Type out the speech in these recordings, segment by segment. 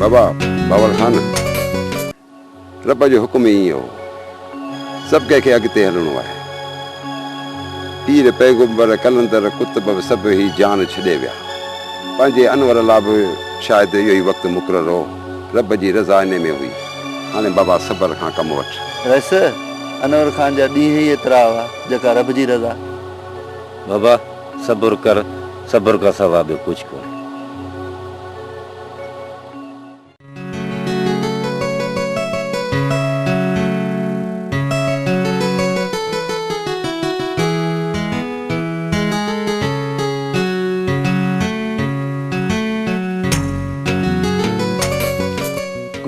बाबा बाबर खान रब जो हुक्म ही हो सब के अॻिते हलणो आहे। पीर पैगंबर कलंदर कुतुब सब ही जान छॾे विया। पंहिंजे अनवर लाइ बि शायदि इहो ई वक़्तु मुक़ररु हो। रब जी रज़ा इन में हुई। हाणे बाबा सबर खां कमु वठि। रस अनवर खान जा ॾींहं ई एतिरा हुआ जेका रब जी रज़ा। बाबा सब्र कर, सब्र का सवा ॿियो कुझु कोन्हे।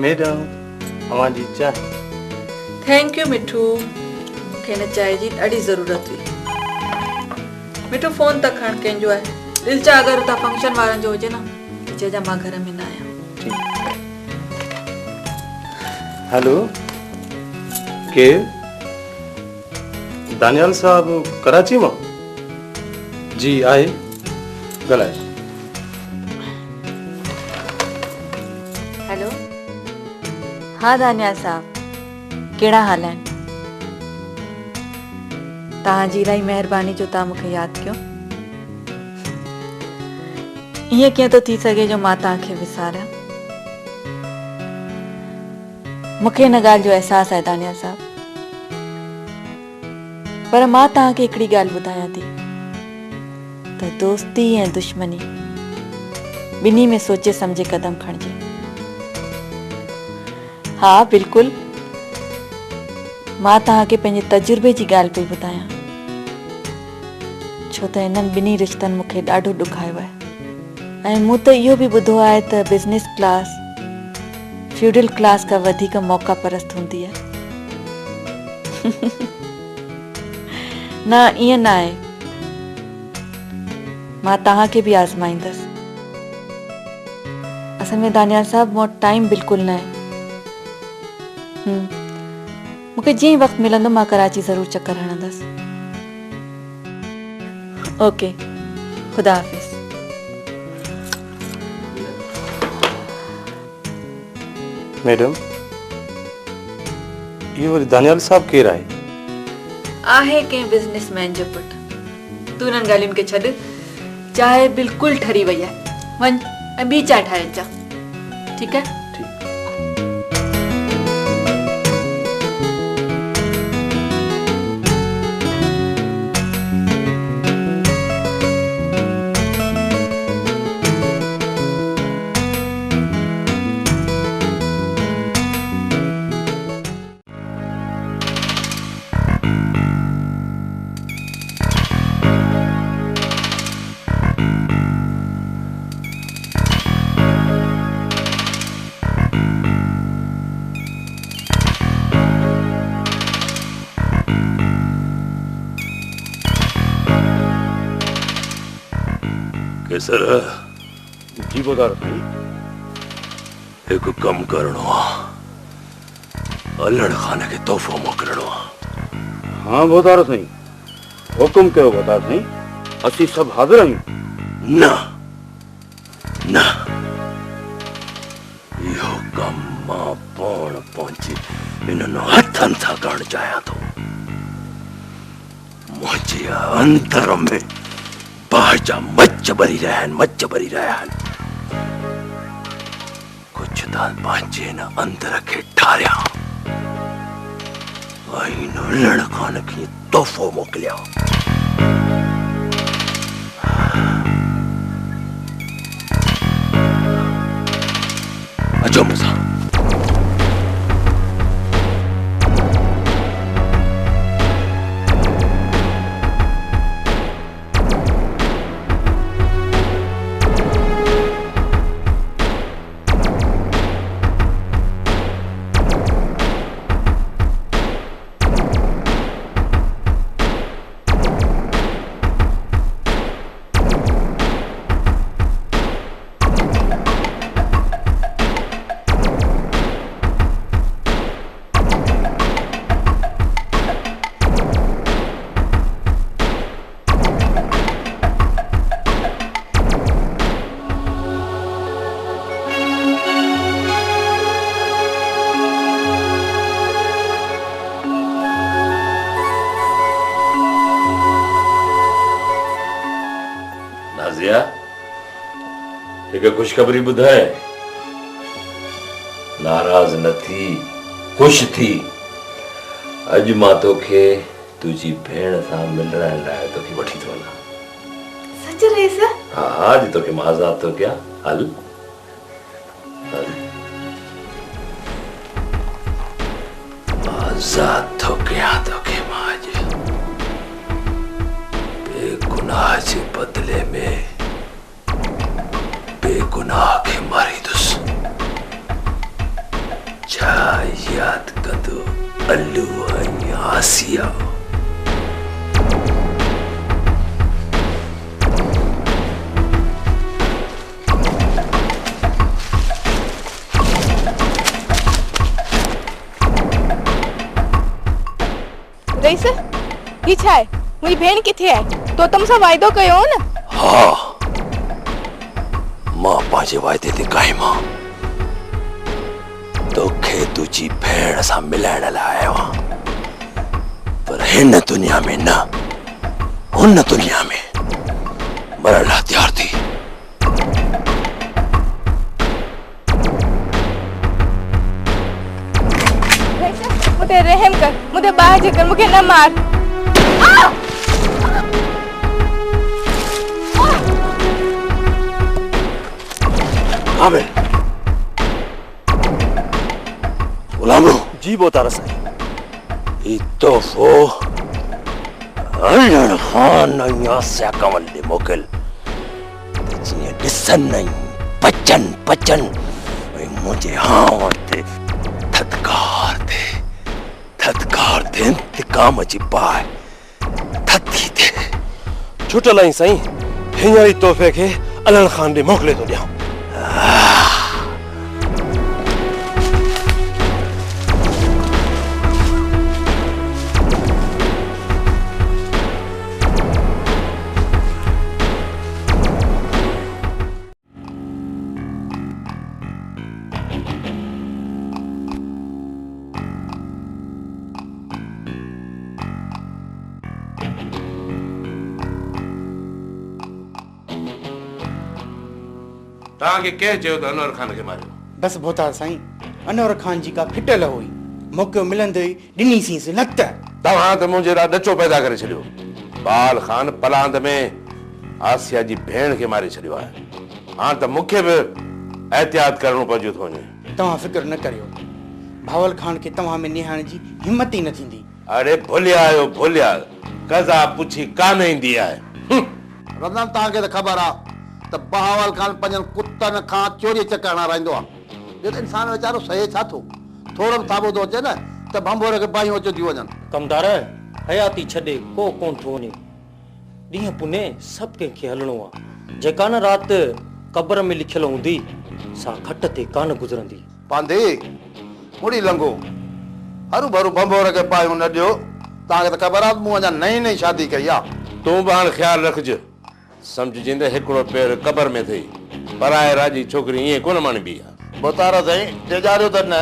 मैडम हमारी चाय। थैंक यू मिठू, मूंखे हिन चांहि जी ॾाढी ज़रूरत हुई। मिठू फोन त खण कंहिंजो आहे। दिलचा अगरि हुतां फंक्शन वारनि जो हुजे न त चइजां मां घर में न आहियां। हेलो केर? दानियाल साहब कराची मां? जी आहे ॻाल्हाए। हेलो हाँ दानियाल साहब, कहिड़ा हाल आहिनि? तव्हांजी इलाही महिरबानी जो तव्हां मूंखे यादि कयो। ईअं कीअं थो थी सघे जो मां तव्हांखे विसारियां? मूंखे हिन ॻाल्हि जो अहसासु आहे दानियाल साहब, पर मां तव्हांखे हिकिड़ी ॻाल्हि ॿुधायां थी त दोस्ती ऐं दुश्मनी ॿिन्ही में सोचे सम्झे कदम खणिजे। हाँ बिल्कुलु, मां तव्हांखे पंहिंजे तजुर्बे जी ॻाल्हि पई ॿुधायां, छो त हिननि ॿिन्ही रिश्तनि मूंखे ॾाढो ॾुखायो आहे। ऐं मूं त इहो बि ॿुधो आहे त बिज़नेस क्लास फ्यूडल क्लास खां वधीक मौक़ा परस्त हूंदी आहे। न ईअं न आहे, मां तव्हांखे बि आज़माईंदसि। असल में दानियाल साहब मूं वटि टाइम बिल्कुलु न आहे। मूंखे जीअं वक़्तु मिलंदो मां कराची ज़रूरु चक्कर हणंदसि। ओके, खुदा हाफ़िज़। मैडम इहो वरी दानियाल साहब केरु आहे? आहे कंहिं बिज़नेसमैन जो पुटु। तूं हिननि ॻाल्हियुनि खे छॾ, चांहि बिल्कुलु ठरी वई आहे। वञ ऐं ॿी चांहि ठाहे अचां, ठीकु आहे? केसर जी ॿुधायो साईं। एक कम करणो आहे, अल्लड़ खान खे तोहफ़ो मोकिलणो आहे। हाँ ॿुधायो साईं, हुकुम कयो ॿुधायो साईं, असीं सभु हाज़िर आहियूं। न न, इहो कम मां पाण पहुची इन्हनि हथनि सां करणु चाहियां थो। मुंहिंजे अंदर में बाहि जा मच भरी रहिया आहिनि, मच भरी रहिया आहिनि। कुझु त पंहिंजे हिन अंदर खे ठारियां ऐं हिन अल्लड़ खान खे तोहफ़ो मोकिलियां। अचो मूंसां। जेके खुशखबरी ॿुधाए नाराज़ न थी, खुश थी। अॼु मां तोखे तुंहिंजी भेण सां मिलण लाइ तोखे वठी थो वञा। सच रहीस? हाँ हाँ, अॼु तोखे मां आज़ाद थो कयां। हल हल, आज़ाद थो कयां तोखे मां अॼु। बेगुनाह जे बदले में बेगुनाह खे मारींदुसि। छा याद कंदो अल्लू ऐं आसिया? रईस, ही छा आहे? मुंहिंजी भेण किथे आहे? तो तुम सां वाइदो कयो हो न? हाँ, मां पंहिंजे वाइदे ते क़ाइम आहियां। तोखे तुंहिंजी भेण सां मिलाइण लाइ आयो आहियां, पर हिन दुनिया में न, हुन दुनिया में मरण लाइ तयार थी। रईस, मुझे रहम कर, मुझे बाहर कर, मुझे न मार। आमिर, गुलामो जी बोतारा साईं। ई तोहफ़ो अल्लाह खान आसिया कंवल ॾे मोकिल, जीअं ॾिसनि पचन पचन ऐं मुंहिंजे हां ते थदकार ते इंतकाम जी पाए थधी थिए। छुटल आई साईं, हींअर ई तोहफ़े खे अलन खान ॾे मोकिले थो ॾियां। तव्हांखे कंहिं चयो त अनवर खान खे मारियो? बस भोतार साईं, अनवर खान जी का फिटल हुई, मौक़ो मिलंदे ई ॾिनीसींसि लत। तव्हां त मुंहिंजे लाइ ॾचो पैदा करे छॾियो। बाल खान पलांद में आसिया जी भेण खे मारे छॾियो आहे। हाणे त मूंखे बि एहतियात करणो पइजी थो वञे। तव्हां फिक्र न करियो, भावल खान खे तव्हां में निहारण जी हिम्मत ई न थींदी। अरे भुलिया आहियो भुलिया, कज़ा पुछी कान ईंदी आहे। रमज़ान तव्हांखे त ख़बर आहे त बहावल खान पंहिंजनि कुतनि खां चोरी चकर हणाईंदो आहे। ॼण इंसान वीचारो सहे छा थो, थोरो बि थाबो थो अचे न त भंभोर खे बाहियूं अची थियूं वञनि। कमदार, हयाती छॾे को कोन थो वञे। ॾींहं पुने सभु कंहिंखे हलणो आहे। जेका न राति क़बर में लिखियल हूंदी, सा खट ते कान गुज़रंदी। पांधे मुड़ी लंघो, हरू भरू भंभोर खे बाहियूं न ॾियो। तव्हांखे त ख़बर आहे मूं अञा नई नई शादी कई आहे। तूं बि हाणे ख़्यालु रखिजे, सम्झिंदे हिकिड़ो पेर क़बर में अथई। पराए राजी छोकिरी ईअं कोन मानबी आहे। बोतारा साईं तेजारियो त न,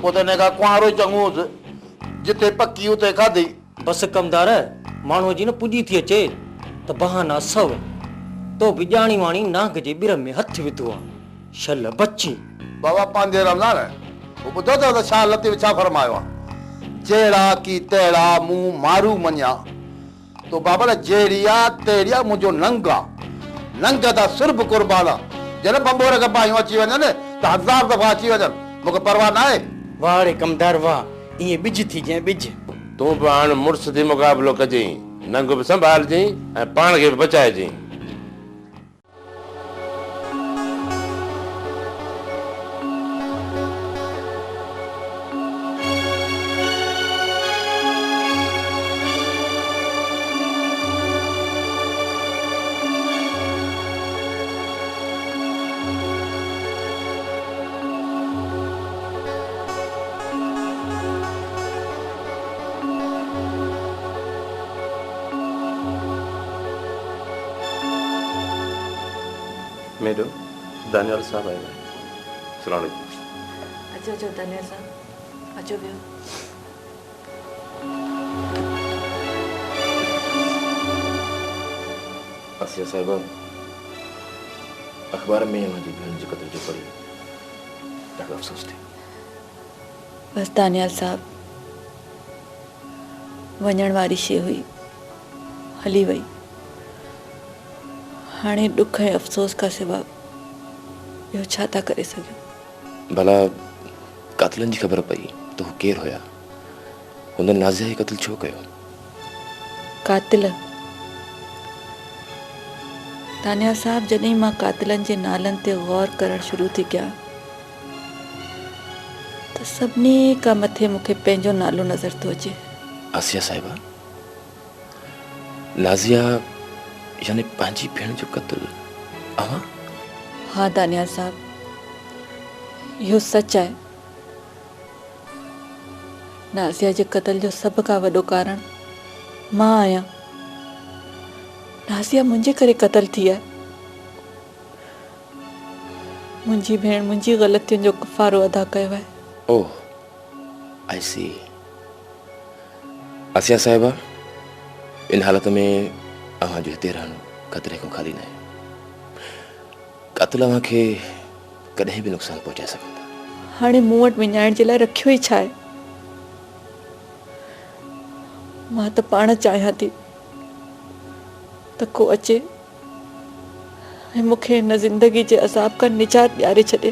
पोइ त हिन खां कुंवारो ई चङो हुअसि, जिते पकी उते खाधी। बसि कमदार, माण्हूअ जी न पुॼी थी अचे त बहाना सव। तो बि ॼाणी वाणी नाग जे ॿिर में हथ विधो आहे। शल बची बाबा पांधे रमज़ान, वो ॿुधो अथव त छा लतीफ़ छा फरमायो आहे? जहिड़ा की तहिड़ा मूं मारू मञा, तो बाबा जेड़िया तेड़िया मुझो नंगा नंगा सिर्फ कुर्बान जन बंबोर के बाहियों अची वञनि त 1000 दफ़ा अची वञनि, मूंखे परवाह न आहे। वाह रे कमदार वाह, ईअं बिज थी जाए बिज। तूं बि हाणे मुड़ुस थी मुक़ाबिलो कजई, नंग बि संभालजई ऐं पाण खे बि बचाइजई। मैडम, दानियाल साहब आए हैं। अस्सलाम वालेकुम। अचो अचो दानियाल साहब, अचो वियो। आसिया साहिबा, अख़बार में हुनजी भेण जे क़त्ल जो पढ़ी ॾाढो अफ़सोस थियो। बस दानियाल साहब, वञण वारी शइ हुई, हली वई। हाणे दुख ऐं अफ़सोस खां सिवा ॿियो छा था करे सघूं। भला कातिलनि जी ख़बर पई त हू केरु हुया? हुन नाज़िया खे क़त्ल छो कयो? कातिल? दानियाल साहब, जॾहिं मां कातिलनि जे नालनि ते गौर करणु शुरू थी कयां त सभिनी खां मथे मूंखे पंहिंजो नालो नज़र थो अचे। आसिया साहिबा, नाज़िया यानी पंहिंजी भेण जो क़त्ल अवां? हाँ दानियाल साहब, इहो सच आहे। नाज़िया जे क़त्ल जो सभ खां वॾो कारण मां आहियां। नाज़िया मुंहिंजे करे क़त्ल थी आहे। मुंहिंजी भेण मुंहिंजी ग़लतियुनि जो कफ़ारो अदा कयो आहे। ओह, आई सी। आसिया साहिबा, इन हालत में अवां जो हिते रहणु ख़तरे खां ख़ाली न आहे। कातिल अवां खे कॾहिं बि नुक़सानु पहुचाए सघनि था। हाणे मूं वटि विञाइण जे लाइ रखियो ई छा आहे? मां त पाण चाहियां थी त को अचे ऐं मूंखे हिन ज़िंदगी जे अज़ाब खां निजात ॾियारे छॾे।